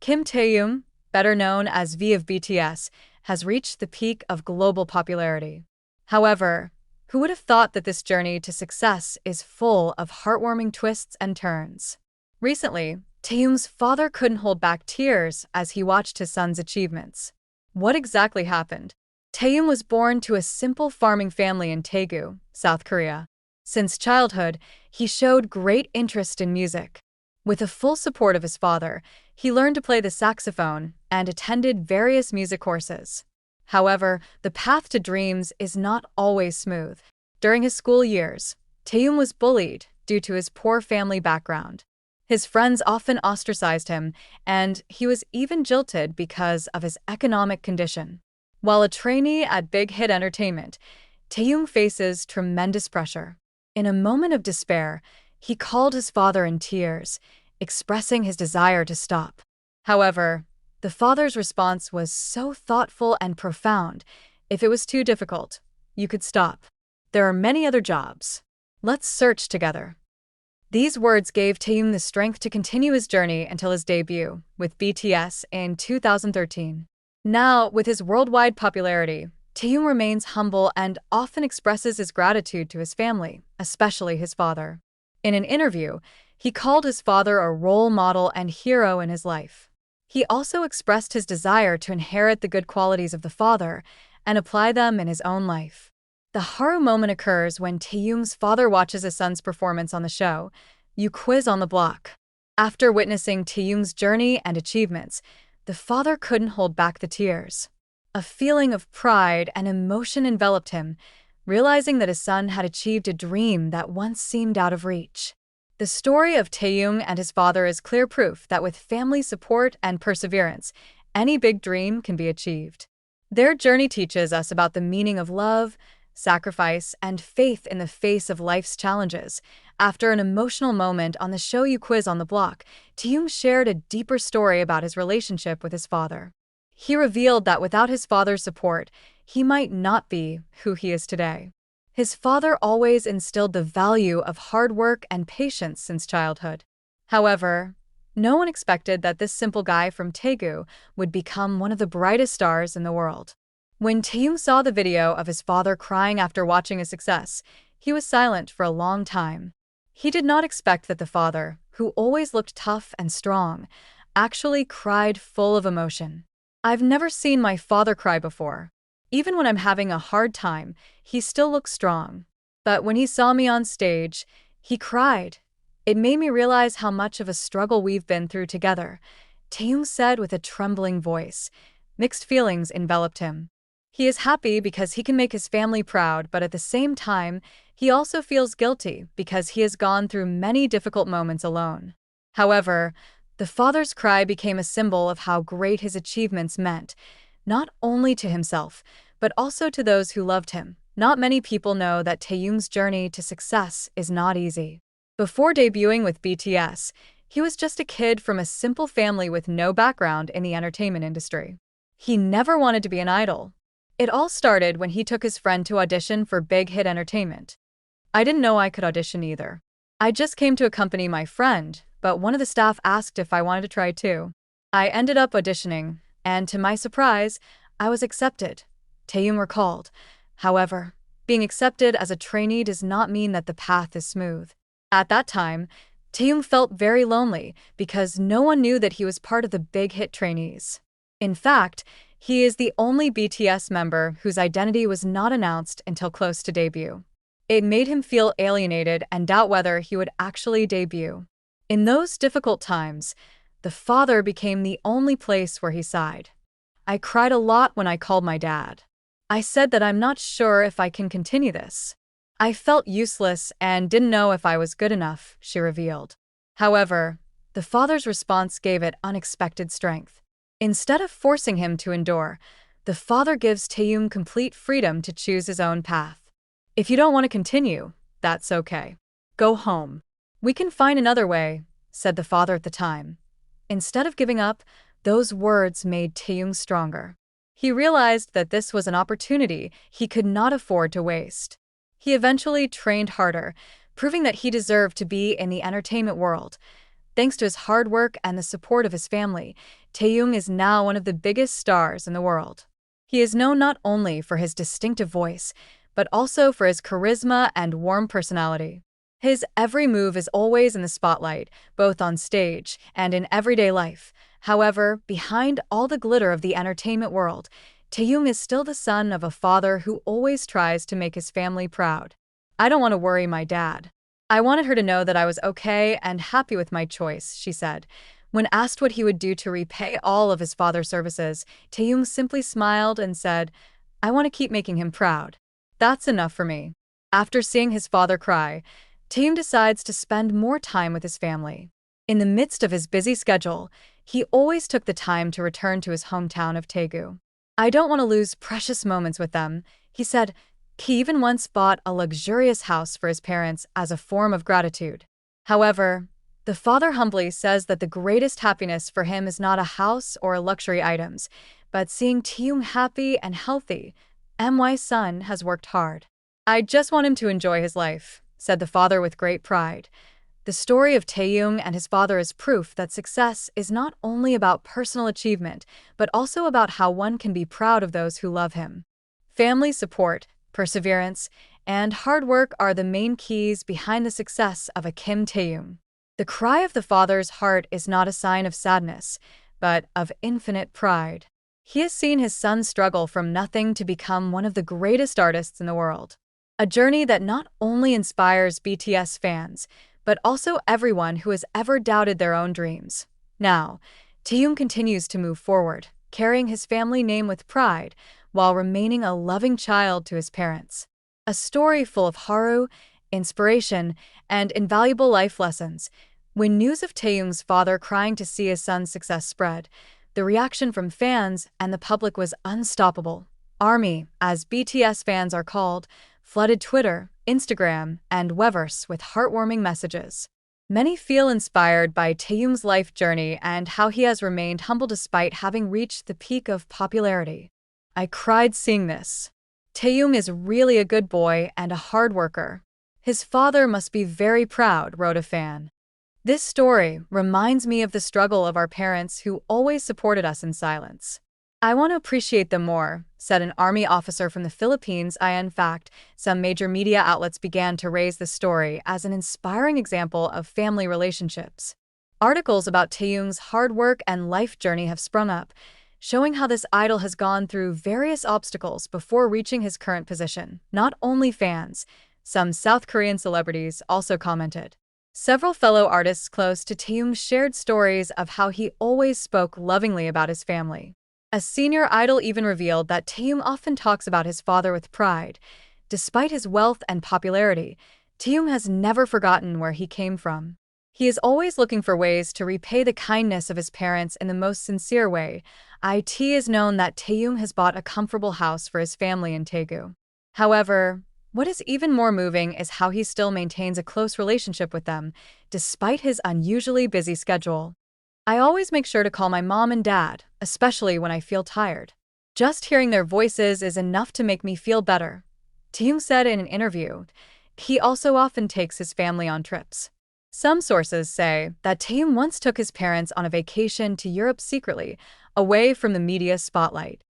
Kim Taehyung, better known as V of BTS, has reached the peak of global popularity. However, who would have thought that this journey to success is full of heartwarming twists and turns? Recently, Taehyung's father couldn't hold back tears as he watched his son's achievements. What exactly happened? Taehyung was born to a simple farming family in Daegu, South Korea. Since childhood, he showed great interest in music. With the full support of his father, he learned to play the saxophone and attended various music courses. However, the path to dreams is not always smooth. During his school years, Taehyung was bullied due to his poor family background. His friends often ostracized him, and he was even jilted because of his economic condition. While a trainee at Big Hit Entertainment, Taehyung faces tremendous pressure. In a moment of despair, he called his father in tears, expressing his desire to stop. However, the father's response was so thoughtful and profound. If it was too difficult, you could stop. There are many other jobs. Let's search together. These words gave Taehyung the strength to continue his journey until his debut with BTS in 2013. Now, with his worldwide popularity, Taehyung remains humble and often expresses his gratitude to his family, especially his father. In an interview, he called his father a role model and hero in his life. He also expressed his desire to inherit the good qualities of the father and apply them in his own life. The Haru moment occurs when Taehyung's father watches his son's performance on the show, You Quiz on the Block. After witnessing Taehyung's journey and achievements, the father couldn't hold back the tears. A feeling of pride and emotion enveloped him, realizing that his son had achieved a dream that once seemed out of reach. The story of Taehyung and his father is clear proof that with family support and perseverance, any big dream can be achieved. Their journey teaches us about the meaning of love, sacrifice, and faith in the face of life's challenges. After an emotional moment on the show You Quiz on the Block, Taehyung shared a deeper story about his relationship with his father. He revealed that without his father's support, he might not be who he is today. His father always instilled the value of hard work and patience since childhood. However, no one expected that this simple guy from Daegu would become one of the brightest stars in the world. When Taehyung saw the video of his father crying after watching his success, he was silent for a long time. He did not expect that the father, who always looked tough and strong, actually cried full of emotion. I've never seen my father cry before. Even when I'm having a hard time, he still looks strong. But when he saw me on stage, he cried. It made me realize how much of a struggle we've been through together, Taehyung said with a trembling voice. Mixed feelings enveloped him. He is happy because he can make his family proud, but at the same time, he also feels guilty because he has gone through many difficult moments alone. However, the father's cry became a symbol of how great his achievements meant, not only to himself, but also to those who loved him. Not many people know that Taehyung's journey to success is not easy. Before debuting with BTS, he was just a kid from a simple family with no background in the entertainment industry. He never wanted to be an idol. It all started when he took his friend to audition for Big Hit Entertainment. I didn't know I could audition either. I just came to accompany my friend, but one of the staff asked if I wanted to try too. I ended up auditioning, and to my surprise, I was accepted, Taehyung recalled. However, being accepted as a trainee does not mean that the path is smooth. At that time, Taehyung felt very lonely because no one knew that he was part of the Big Hit trainees. In fact, he is the only BTS member whose identity was not announced until close to debut. It made him feel alienated and doubt whether he would actually debut. In those difficult times, the father became the only place where he sighed. I cried a lot when I called my dad. I said that I'm not sure if I can continue this. I felt useless and didn't know if I was good enough, she revealed. However, the father's response gave it unexpected strength. Instead of forcing him to endure, the father gives Taehyung complete freedom to choose his own path. If you don't want to continue, that's okay. Go home. We can find another way, said the father at the time. Instead of giving up, those words made Taehyung stronger. He realized that this was an opportunity he could not afford to waste. He eventually trained harder, proving that he deserved to be in the entertainment world. Thanks to his hard work and the support of his family, Taehyung is now one of the biggest stars in the world. He is known not only for his distinctive voice, but also for his charisma and warm personality. His every move is always in the spotlight, both on stage and in everyday life. However, behind all the glitter of the entertainment world, Taehyung is still the son of a father who always tries to make his family proud. "I don't want to worry my dad. I wanted her to know that I was okay and happy with my choice," she said. When asked what he would do to repay all of his father's services, Taehyung simply smiled and said, "I want to keep making him proud. That's enough for me." After seeing his father cry, Taehyung decides to spend more time with his family. In the midst of his busy schedule, he always took the time to return to his hometown of Daegu. "I don't want to lose precious moments with them," he said. He even once bought a luxurious house for his parents as a form of gratitude. However, the father humbly says that the greatest happiness for him is not a house or luxury items, but seeing Taehyung happy and healthy. "My son has worked hard. I just want him to enjoy his life," said the father with great pride. The story of Taehyung and his father is proof that success is not only about personal achievement, but also about how one can be proud of those who love him. Family support, perseverance, and hard work are the main keys behind the success of a Kim Taehyung. The cry of the father's heart is not a sign of sadness, but of infinite pride. He has seen his son struggle from nothing to become one of the greatest artists in the world. A journey that not only inspires BTS fans, but also everyone who has ever doubted their own dreams. Now, Taehyung continues to move forward, carrying his family name with pride, while remaining a loving child to his parents. A story full of haru, inspiration, and invaluable life lessons. When news of Taehyung's father crying to see his son's success spread, the reaction from fans and the public was unstoppable. ARMY, as BTS fans are called, flooded Twitter, Instagram, and Weverse with heartwarming messages. Many feel inspired by Taehyung's life journey and how he has remained humble despite having reached the peak of popularity. "I cried seeing this. Taehyung is really a good boy and a hard worker. His father must be very proud," wrote a fan. "This story reminds me of the struggle of our parents who always supported us in silence. I want to appreciate them more," said an army officer from the Philippines. In fact, some major media outlets began to raise the story as an inspiring example of family relationships. Articles about Taehyung's hard work and life journey have sprung up, showing how this idol has gone through various obstacles before reaching his current position. Not only fans, some South Korean celebrities also commented. Several fellow artists close to Taehyung shared stories of how he always spoke lovingly about his family. A senior idol even revealed that Taehyung often talks about his father with pride. Despite his wealth and popularity, Taehyung has never forgotten where he came from. He is always looking for ways to repay the kindness of his parents in the most sincere way. It is known that Taehyung has bought a comfortable house for his family in Daegu. However, what is even more moving is how he still maintains a close relationship with them, despite his unusually busy schedule. "I always make sure to call my mom and dad, especially when I feel tired. Just hearing their voices is enough to make me feel better," Taehyung said in an interview. He also often takes his family on trips. Some sources say that Taehyung once took his parents on a vacation to Europe secretly, away from the media spotlight.